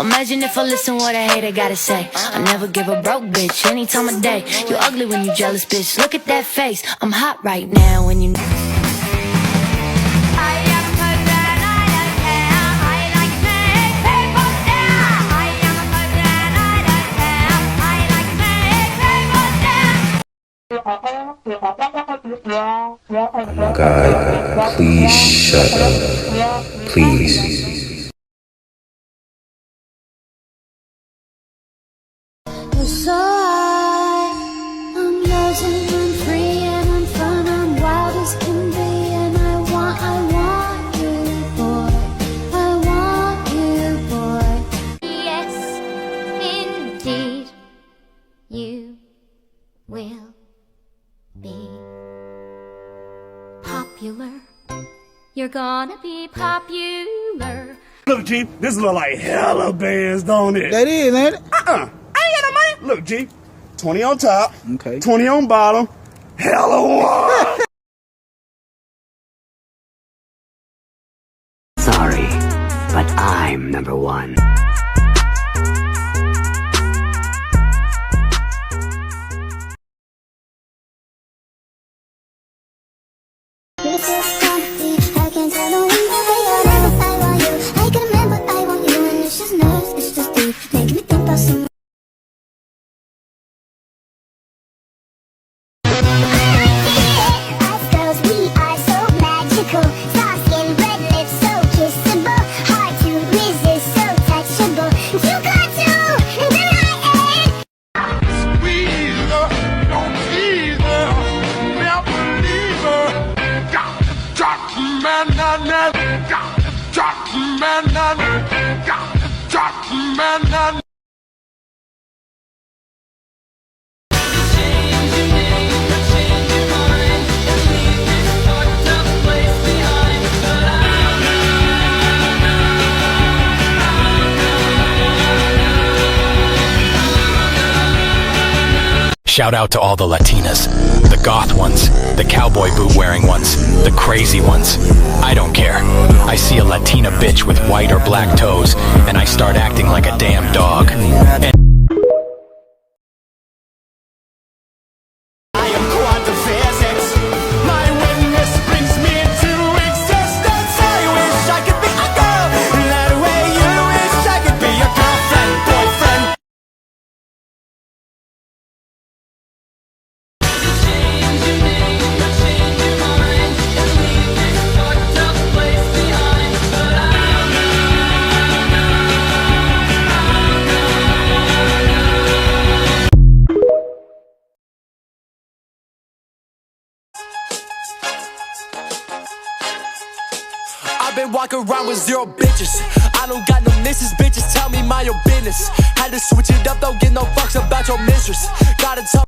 Imagine if I listen what a hater gotta say. I never give a broke bitch any time of day. You ugly when you jealous, bitch. Look at that face. I'm hot right now when you. Oh my God, please shut up. Please. So I'm yours and I'm free and I'm fun, I'm wild as can be, and I want you, boy. I want you, boy. Yes, indeed, you will be popular. You're gonna be popular. Look, G, this look like hella bands, don't it? That is, ain't it? I ain't got no money. Look, G, 20 on top, Okay. 20 on bottom, hella one. Sorry, but I'm number one. I can tell the wind I want you. I can remember I want you, and it's just nerves, it's just deep, making me think about some. Us girls, we are so magical. Soft skin, red lips, so kissable. Hard to resist, so touchable. You got to deny it. Squeeze her, don't tease her, never leave her. Got man, got man. Shout out to all the Latinas, the goth ones, the cowboy boot wearing ones, the crazy ones. I don't care. I see a Latina bitch with white or black toes, and I start acting like a damn dog. And I am quantum physics. My witness brings me into existence. I wish I could be a girl that way you wish I could be your girlfriend, boyfriend. I've been walking around with 0 bitches. I don't got no misses, bitches tell me my own business. Had to switch it up, don't get no fucks about your mistress. Gotta tell.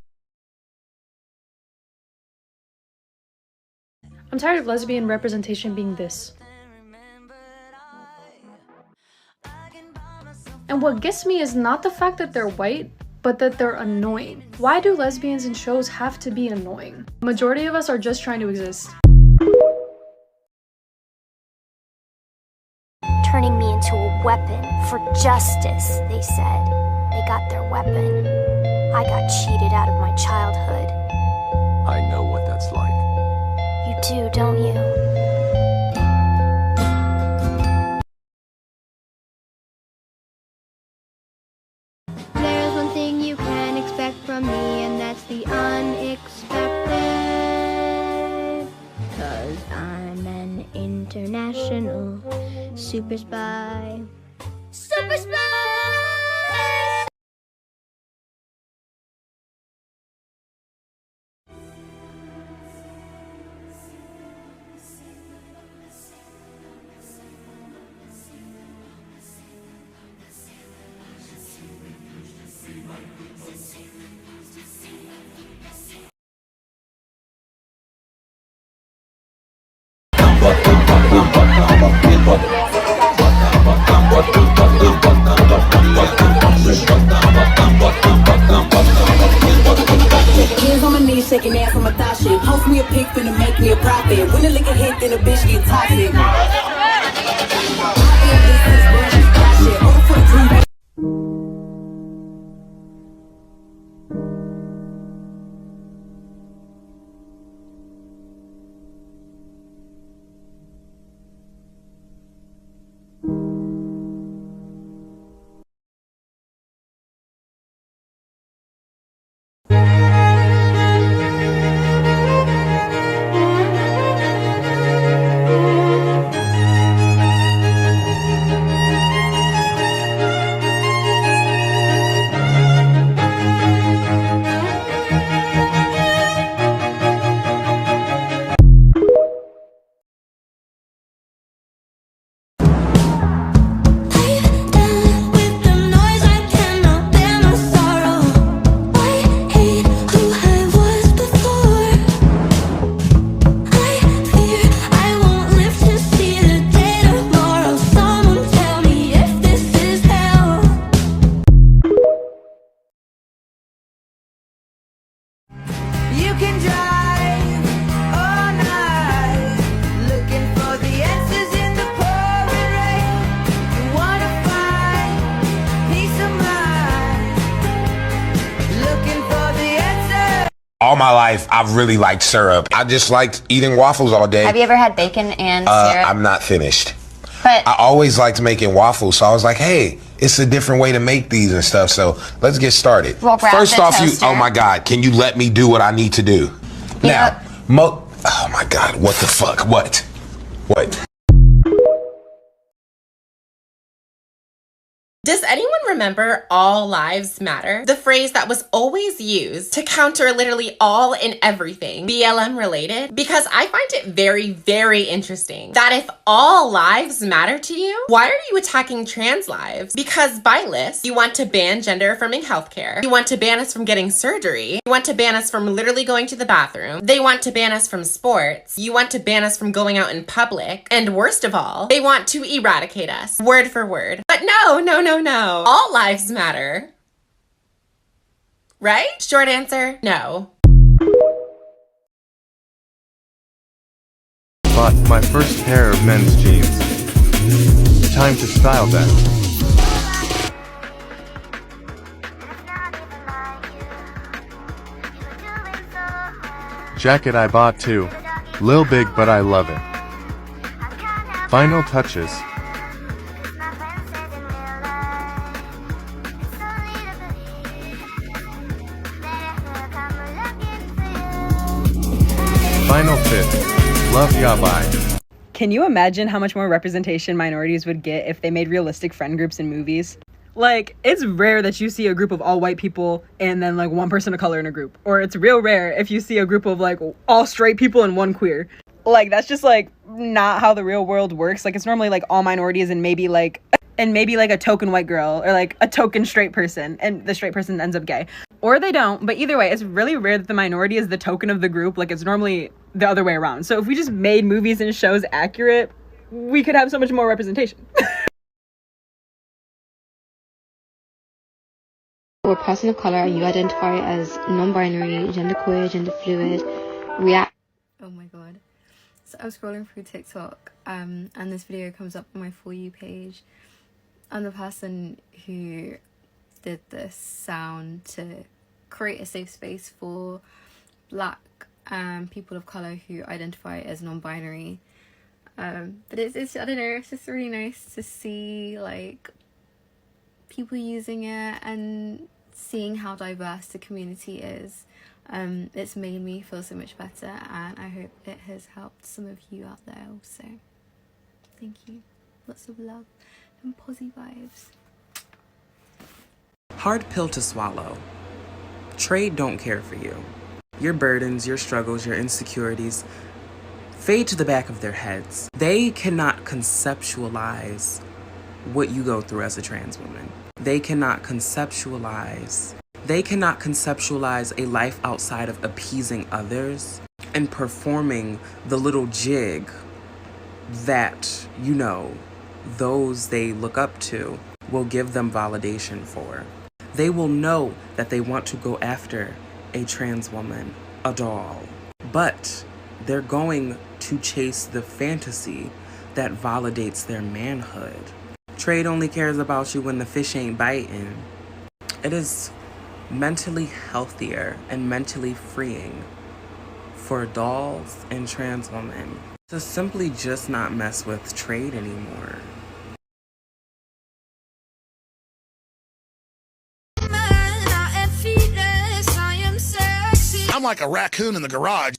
I'm tired of lesbian representation being this. And what gets me is not the fact that they're white, but that they're annoying. Why do lesbians in shows have to be annoying? The majority of us are just trying to exist. Turning me into a weapon for justice, they said. They got their weapon. I got cheated out of my childhood. I know what that's like. You do, don't you? There's one thing you can expect from me, and that's the unexpected. 'Cause I'm an international super spy. Super spy! Hands on my knees, shaking ass on my thigh shit. Post me a pic, finna make me a profit. When the liquor hit, then a bitch get toxic. all my life, I've really liked syrup. I just liked eating waffles all day. Have you ever had bacon and syrup? I'm not finished. But I always liked making waffles, so I was like, hey, it's a different way to make these and stuff, so let's get started. We'll grab First the off, toaster. oh my God, can you let me do what I need to do? Now, oh my God, what the fuck, what? Does anyone remember All Lives Matter? The phrase that was always used to counter literally all and everything BLM related? Because I find it very, very interesting that if all lives matter to you, why are you attacking trans lives? Because by list, you want to ban gender affirming healthcare. You want to ban us from getting surgery. You want to ban us from literally going to the bathroom. They want to ban us from sports. You want to ban us from going out in public. And worst of all, they want to eradicate us word for word. But no. All lives matter. Right? Short answer, no. Bought my first pair of men's jeans. Time to style them. Jacket I bought too. Lil big but I love it. Final touches. Final fit. Love ya, bye. Can you imagine how much more representation minorities would get if they made realistic friend groups in movies? Like, it's rare that you see a group of all white people and then like one person of color in a group. Or it's real rare if you see a group of like all straight people and one queer. Like, that's just like not how the real world works. Like, it's normally like all minorities and maybe like a token white girl or like a token straight person, and the straight person ends up gay. Or they don't, but either way, it's really rare that the minority is the token of the group. Like, it's normally the other way around. So if we just made movies and shows accurate, we could have so much more representation. Or a person of color, you identify as non-binary, genderqueer, gender fluid, Oh my god. So I'm scrolling through TikTok, and this video comes up on my For You page. I'm the person who did this sound to create a safe space for black people of color who identify as non-binary. But it's I don't know, it's just really nice to see like people using it and seeing how diverse the community is. It's made me feel so much better, and I hope it has helped some of you out there also. Thank you. Lots of love and posy vibes. Hard pill to swallow. Trade don't care for you. Your burdens, your struggles, your insecurities fade to the back of their heads. They cannot conceptualize what you go through as a trans woman. They cannot conceptualize a life outside of appeasing others and performing the little jig that, you know, those they look up to will give them validation for. They will know that they want to go after a trans woman, a doll, but they're going to chase the fantasy that validates their manhood. Trade only cares about you when the fish ain't biting. It is mentally healthier and mentally freeing for dolls and trans women to simply just not mess with trade anymore. I'm like a raccoon in the garage.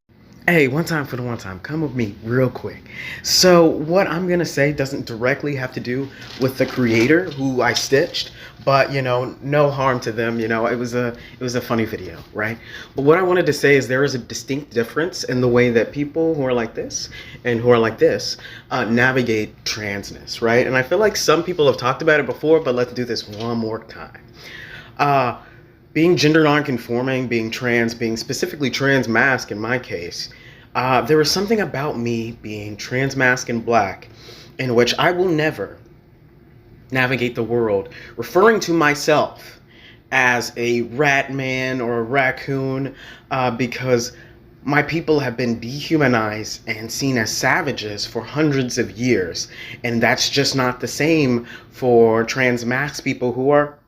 Hey, one time for the one time, come with me real quick. So what I'm gonna say doesn't directly have to do with the creator who I stitched, but you know, no harm to them. You know, it was a funny video, right? But what I wanted to say is there is a distinct difference in the way that people who are like this and who are like this navigate transness, right? And I feel like some people have talked about it before, but let's do this one more time. Being gender non-conforming, being trans, being specifically trans masc in my case, there was something about me being trans masc and black in which I will never navigate the world referring to myself as a rat man or a raccoon because my people have been dehumanized and seen as savages for hundreds of years. And that's just not the same for trans masc people who are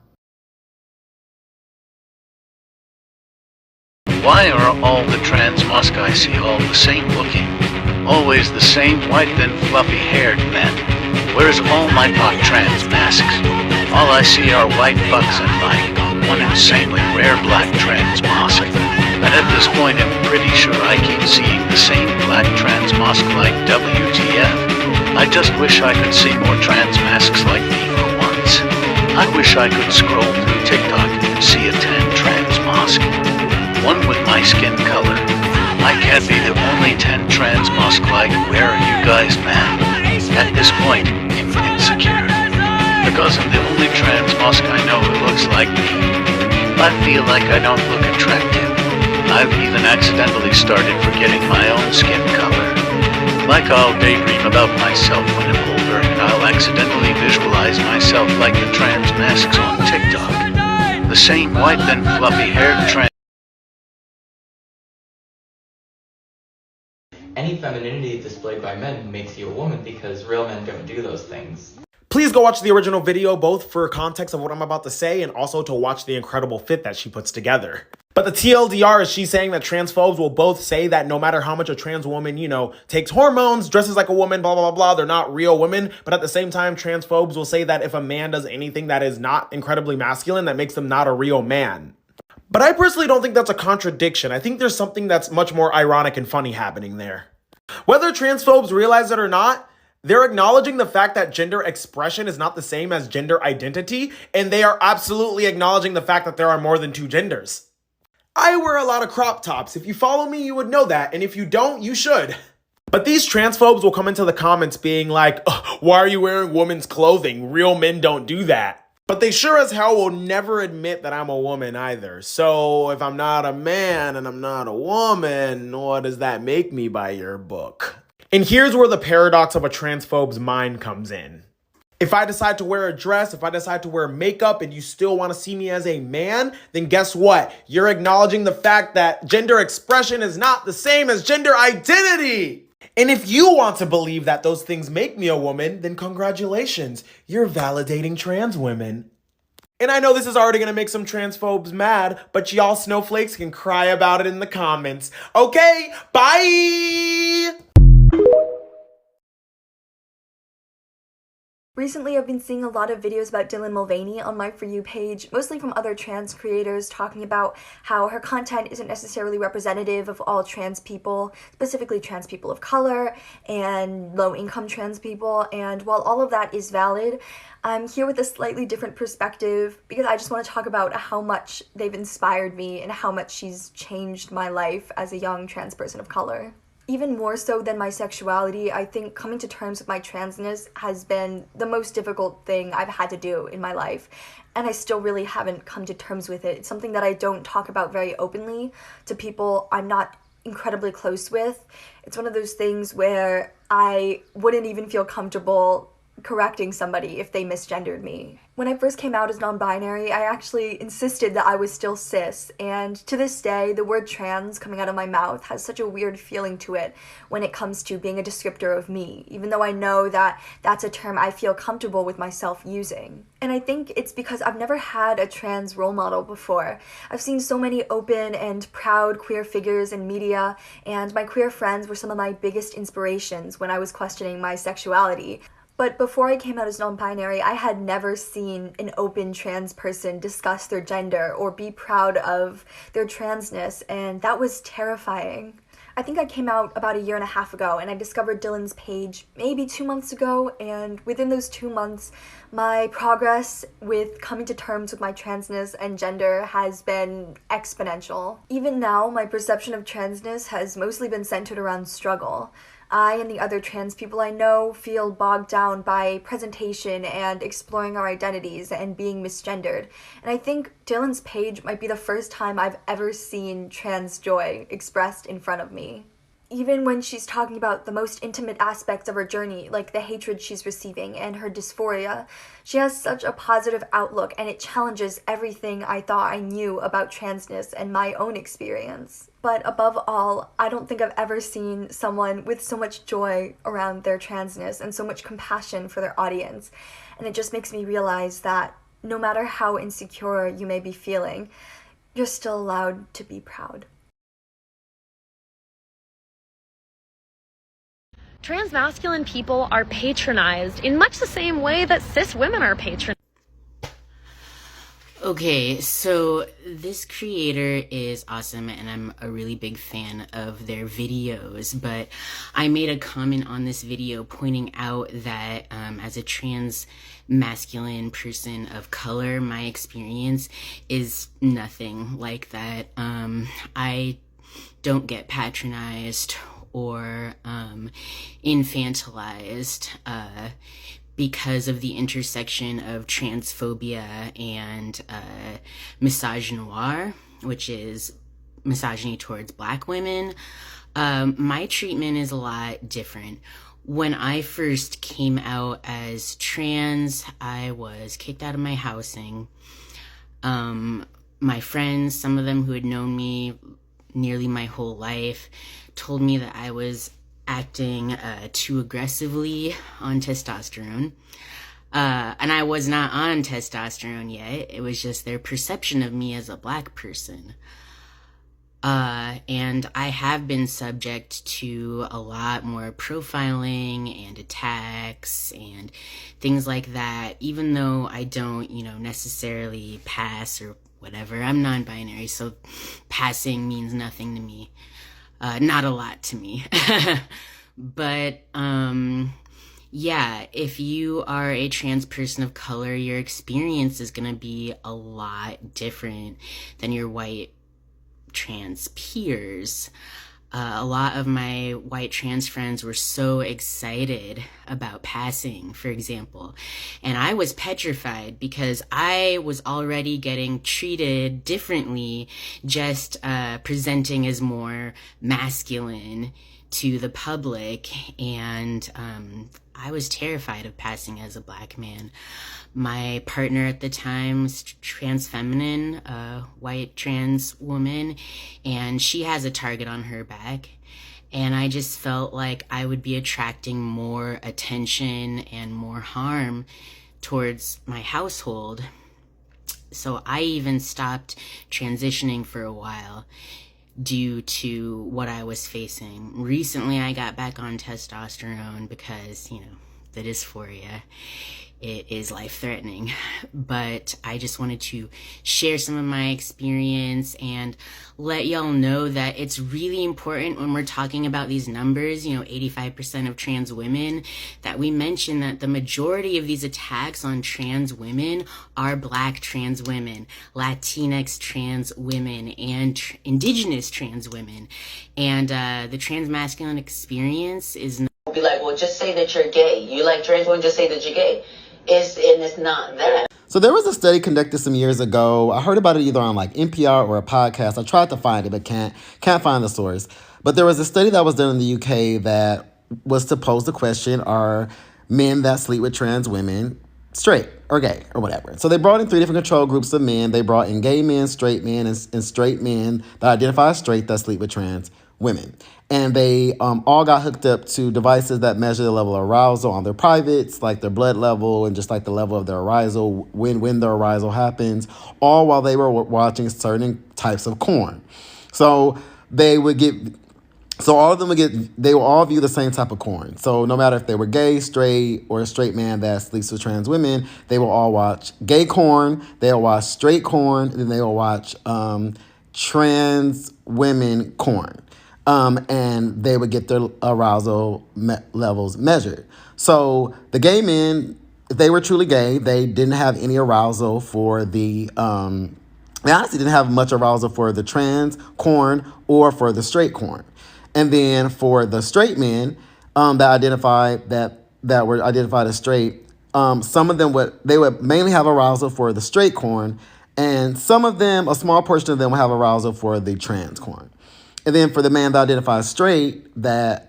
Why are all the trans musk I see all the same looking? Always the same white then fluffy haired men. Where's all my pot trans masks? All I see are white bucks and like one insanely rare black trans musk. And at this point I'm pretty sure I keep seeing the same black trans musk like WTF. I just wish I could see more trans masks like me for once. I wish I could scroll through TikTok and see a 10 trans musk. One with my skin color. I can't be the only 10 trans musk like, where are you guys, man? At this point, I'm insecure. Because I'm the only trans musk I know who looks like me. I feel like I don't look attractive. I've even accidentally started forgetting my own skin color. Like I'll daydream about myself when I'm older, and I'll accidentally visualize myself like the trans masks on TikTok. The same white then fluffy haired trans. Any femininity displayed by men makes you a woman because real men don't do those things. Please go watch the original video, both for context of what I'm about to say and also to watch the incredible fit that she puts together. But the TLDR is she's saying that transphobes will both say that no matter how much a trans woman, takes hormones, dresses like a woman, blah, blah, blah, blah, they're not real women. But at the same time, transphobes will say that if a man does anything that is not incredibly masculine, that makes them not a real man. But I personally don't think that's a contradiction. I think there's something that's much more ironic and funny happening there. Whether transphobes realize it or not, they're acknowledging the fact that gender expression is not the same as gender identity, and they are absolutely acknowledging the fact that there are more than two genders. I wear a lot of crop tops. If you follow me, you would know that, and if you don't, you should. But these transphobes will come into the comments being like, why are you wearing women's clothing? Real men don't do that. But they sure as hell will never admit that I'm a woman either. So if I'm not a man and I'm not a woman, what does that make me by your book? And here's where the paradox of a transphobe's mind comes in. If I decide to wear a dress, if I decide to wear makeup and you still want to see me as a man, then guess what? You're acknowledging the fact that gender expression is not the same as gender identity. And if you want to believe that those things make me a woman, then congratulations, you're validating trans women. And I know this is already going to make some transphobes mad, but y'all snowflakes can cry about it in the comments. Okay, bye! Recently, I've been seeing a lot of videos about Dylan Mulvaney on my For You page, mostly from other trans creators talking about how her content isn't necessarily representative of all trans people, specifically trans people of color and low-income trans people. And while all of that is valid, I'm here with a slightly different perspective because I just want to talk about how much they've inspired me and how much she's changed my life as a young trans person of color. Even more so than my sexuality, I think coming to terms with my transness has been the most difficult thing I've had to do in my life. And I still really haven't come to terms with it. It's something that I don't talk about very openly to people I'm not incredibly close with. It's one of those things where I wouldn't even feel comfortable correcting somebody if they misgendered me. When I first came out as non-binary, I actually insisted that I was still cis, and to this day, the word trans coming out of my mouth has such a weird feeling to it when it comes to being a descriptor of me, even though I know that that's a term I feel comfortable with myself using. And I think it's because I've never had a trans role model before. I've seen so many open and proud queer figures in media, and my queer friends were some of my biggest inspirations when I was questioning my sexuality. But before I came out as non-binary, I had never seen an open trans person discuss their gender or be proud of their transness, and that was terrifying. I think I came out about a year and a half ago, and I discovered Dylan's page maybe 2 months ago, and within those 2 months, my progress with coming to terms with my transness and gender has been exponential. Even now, my perception of transness has mostly been centered around struggle. I and the other trans people I know feel bogged down by presentation and exploring our identities and being misgendered. And I think Dylan's page might be the first time I've ever seen trans joy expressed in front of me. Even when she's talking about the most intimate aspects of her journey, like the hatred she's receiving and her dysphoria, she has such a positive outlook, and it challenges everything I thought I knew about transness and my own experience. But above all, I don't think I've ever seen someone with so much joy around their transness and so much compassion for their audience. And it just makes me realize that no matter how insecure you may be feeling, you're still allowed to be proud. Transmasculine people are patronized in much the same way that cis women are patronized. Okay, so this creator is awesome and I'm a really big fan of their videos, but I made a comment on this video pointing out that as a trans masculine person of color, my experience is nothing like that. I don't get patronized or infantilized because of the intersection of transphobia and misogynoir, which is misogyny towards Black women. My treatment is a lot different. When I first came out as trans, I was kicked out of my housing. My friends, some of them who had known me nearly my whole life, told me that I was acting too aggressively on testosterone. And I was not on testosterone yet. It was just their perception of me as a Black person. And I have been subject to a lot more profiling and attacks and things like that, even though I don't, necessarily pass or whatever. I'm non-binary, so passing means nothing to me. Not a lot to me. But, yeah, if you are a trans person of color, your experience is going to be a lot different than your white trans peers. A lot of my white trans friends were so excited about passing, for example, and I was petrified because I was already getting treated differently, just presenting as more masculine to the public, and I was terrified of passing as a Black man. My partner at the time was trans feminine, a white trans woman, and she has a target on her back. And I just felt like I would be attracting more attention and more harm towards my household. So I even stopped transitioning for a while due to what I was facing. Recently, I got back on testosterone because, the dysphoria, it is life-threatening. But I just wanted to share some of my experience and let y'all know that it's really important when we're talking about these numbers, 85% of trans women, that we mention that the majority of these attacks on trans women are Black trans women, Latinx trans women, and indigenous trans women. And the trans masculine experience is not... Be like, well, just say that you're gay. You like trans women, just say that you're gay. It's not that. So there was a study conducted some years ago. I heard about it either on like NPR or a podcast. I tried to find it, but can't find the source. But there was a study that was done in the UK that was to pose the question, are men that sleep with trans women straight or gay or whatever? So they brought in 3 different control groups of men. They brought in gay men, and straight men that identify as straight that sleep with trans women. And they all got hooked up to devices that measure the level of arousal on their privates, like their blood level and just like the level of their arousal when their arousal happens, all while they were watching certain types of porn. So they would get, they will all view the same type of porn. So no matter if they were gay, straight, or a straight man that sleeps with trans women, they will all watch gay porn, they'll watch straight porn, and then they will watch trans women porn. And they would get their arousal levels measured. So the gay men, if they were truly gay, they didn't have any arousal for the, they honestly didn't have much arousal for the trans corn or for the straight corn. And then for the straight men that were identified as straight, some of them would mainly have arousal for the straight corn, and some of them, a small portion of them, would have arousal for the trans corn. And then for the man that identifies straight that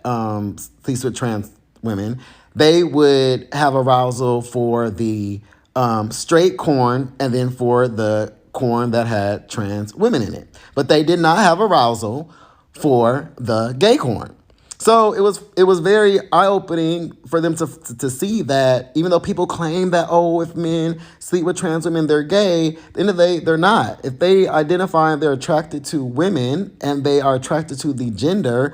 sleeps with trans women, they would have arousal for the straight corn and then for the corn that had trans women in it. But they did not have arousal for the gay corn. So it was very eye-opening for them to see that even though people claim that, if men sleep with trans women, they're gay, at the end of the day, they're not. If they identify and they're attracted to women and they are attracted to the gender,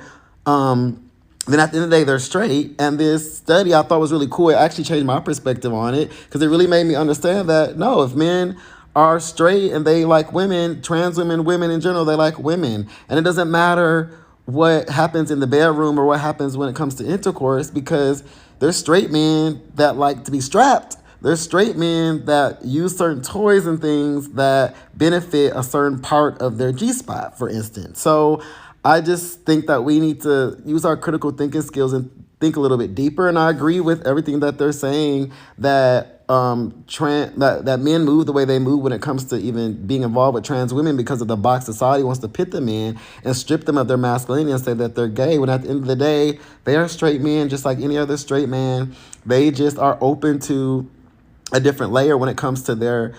then at the end of the day, they're straight. And this study I thought was really cool. It actually changed my perspective on it because it really made me understand that no, if men are straight and they like women, trans women, women in general, they like women. And it doesn't matter what happens in the bedroom or what happens when it comes to intercourse because there's straight men that like to be strapped. There's straight men that use certain toys and things that benefit a certain part of their G spot, for instance. So I just think that we need to use our critical thinking skills and think a little bit deeper. And I agree with everything that they're saying that that men move the way they move when it comes to even being involved with trans women because of the box society wants to pit them in and strip them of their masculinity and say that they're gay. When at the end of the day, they are straight men just like any other straight man. They just are open to a different layer when it comes to their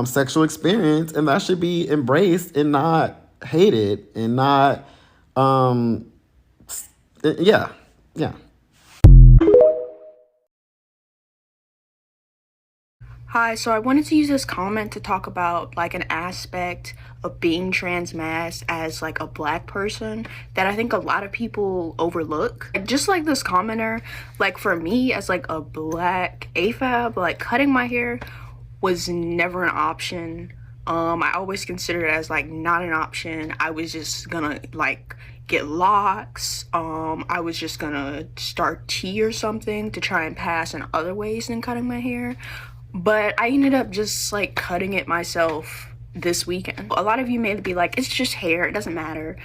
sexual experience, and that should be embraced and not hated and not yeah. Hi, so I wanted to use this comment to talk about like an aspect of being trans masked as like a black person that I think a lot of people overlook. Just like this commenter, like for me as like a black AFAB, like cutting my hair was never an option. I always considered it as like not an option. I was just gonna like get locks. I was just gonna start tea or something to try and pass in other ways than cutting my hair. But I ended up just like cutting it myself this weekend. A lot of you may be like, it's just hair, it doesn't matter.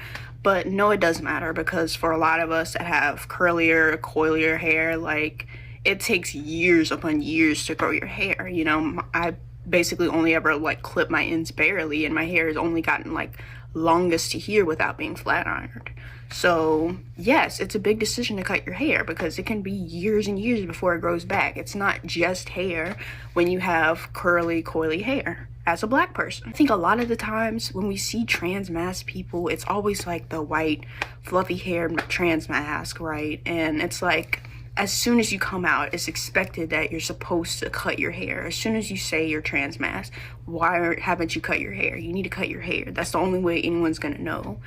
But no, it does matter because for a lot of us that have curlier, coilier hair, like it takes years upon years to grow your hair. You know, I basically only ever like clip my ends barely and my hair has only gotten like longest to here without being flat ironed. So yes, it's a big decision to cut your hair because it can be years and years before it grows back. It's not just hair when you have curly, coily hair as a black person. I think a lot of the times when we see trans mask people, it's always like the white, fluffy haired trans mask, right? And it's like, as soon as you come out, it's expected that you're supposed to cut your hair. As soon as you say you're trans mask, why haven't you cut your hair? You need to cut your hair. That's the only way anyone's gonna know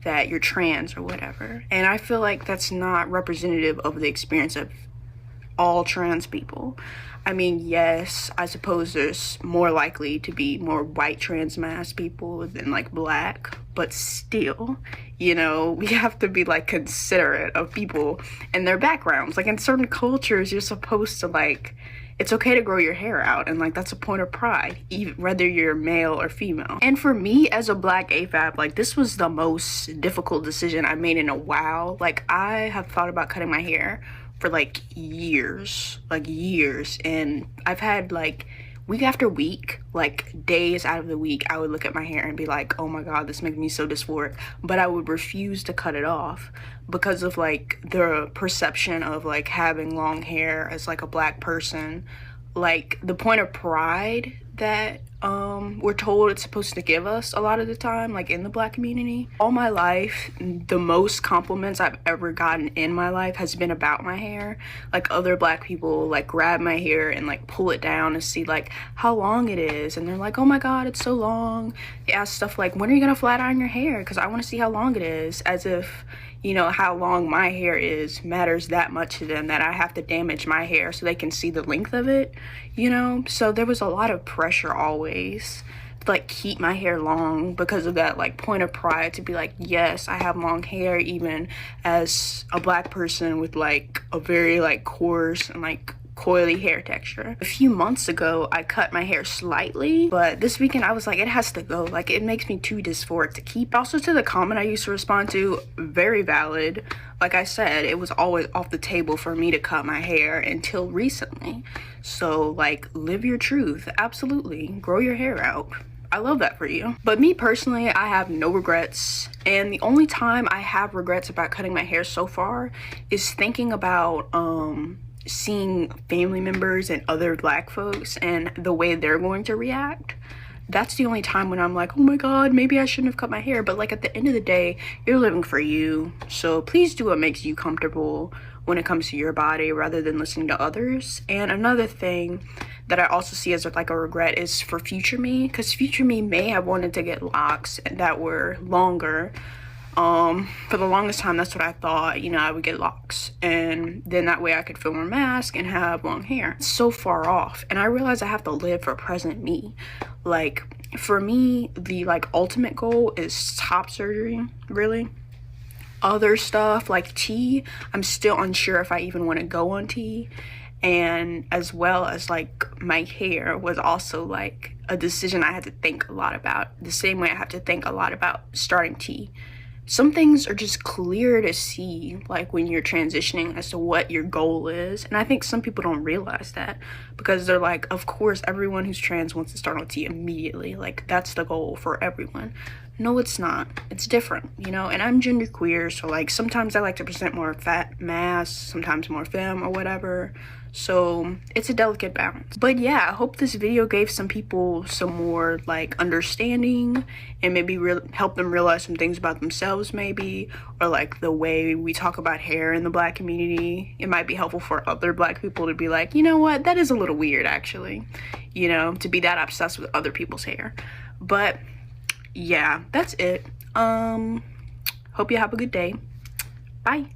that you're trans or whatever. And I feel like that's not representative of the experience of all trans people. I mean, yes, I suppose there's more likely to be more white trans mask people than like black, but still, you know, we have to be like considerate of people and their backgrounds. Like in certain cultures, you're supposed to like, it's okay to grow your hair out and like that's a point of pride, even whether you're male or female. And for me as a black AFAB, like this was the most difficult decision I made in a while. Like I have thought about cutting my hair for like years, and I've had like week after week, like days out of the week, I would look at my hair and be like, oh my god, this makes me so dysphoric, but I would refuse to cut it off because of like the perception of like having long hair as like a black person, like the point of pride that we're told it's supposed to give us a lot of the time, like in the black community. All my life, the most compliments I've ever gotten in my life has been about my hair. Like other black people like grab my hair and like pull it down to see like how long it is, and they're like, oh my god, it's so long. They ask stuff like, when are you gonna flat iron your hair, because I want to see how long it is, as if, you know, how long my hair is matters that much to them that I have to damage my hair so they can see the length of it, you know? So there was a lot of pressure always to like keep my hair long because of that like point of pride to be like, yes, I have long hair even as a black person with like a very like coarse and like coily hair texture. A few months ago, I cut my hair slightly, but this weekend I was like, it has to go. Like, it makes me too dysphoric to keep. Also, to the comment I used to respond to, very valid. Like I said, it was always off the table for me to cut my hair until recently. So, like, live your truth. Absolutely. Grow your hair out. I love that for you. But me personally, I have no regrets. And the only time I have regrets about cutting my hair so far is thinking about, seeing family members and other black folks and the way they're going to react. That's the only time when I'm like, oh my god, maybe I shouldn't have cut my hair. But like at the end of the day, you're living for you, so please do what makes you comfortable when it comes to your body rather than listening to others. And another thing that I also see as like a regret is for future me, because future me may have wanted to get locks that were longer, For the longest time, that's what I thought, you know, I would get locks, and then that way I could film a mask and have long hair. It's so far off, and I realized I have to live for present me. Like, for me, the like ultimate goal is top surgery, really. Other stuff like tea, I'm still unsure if I even want to go on tea, and as well as like my hair was also like a decision I had to think a lot about, the same way I have to think a lot about starting tea. Some things are just clear to see, like when you're transitioning, as to what your goal is. And I think some people don't realize that, because they're like, of course, everyone who's trans wants to start on T immediately. Like, that's the goal for everyone. No, it's not. It's different, you know? And I'm genderqueer, so like sometimes I like to present more fat mass, sometimes more femme or whatever. So it's a delicate balance. But yeah, I hope this video gave some people some more like understanding, and maybe help them realize some things about themselves, maybe, or like the way we talk about hair in the Black community. It might be helpful for other Black people to be like, you know what, that is a little weird actually, you know, to be that obsessed with other people's hair. But yeah, that's it. Hope you have a good day. Bye.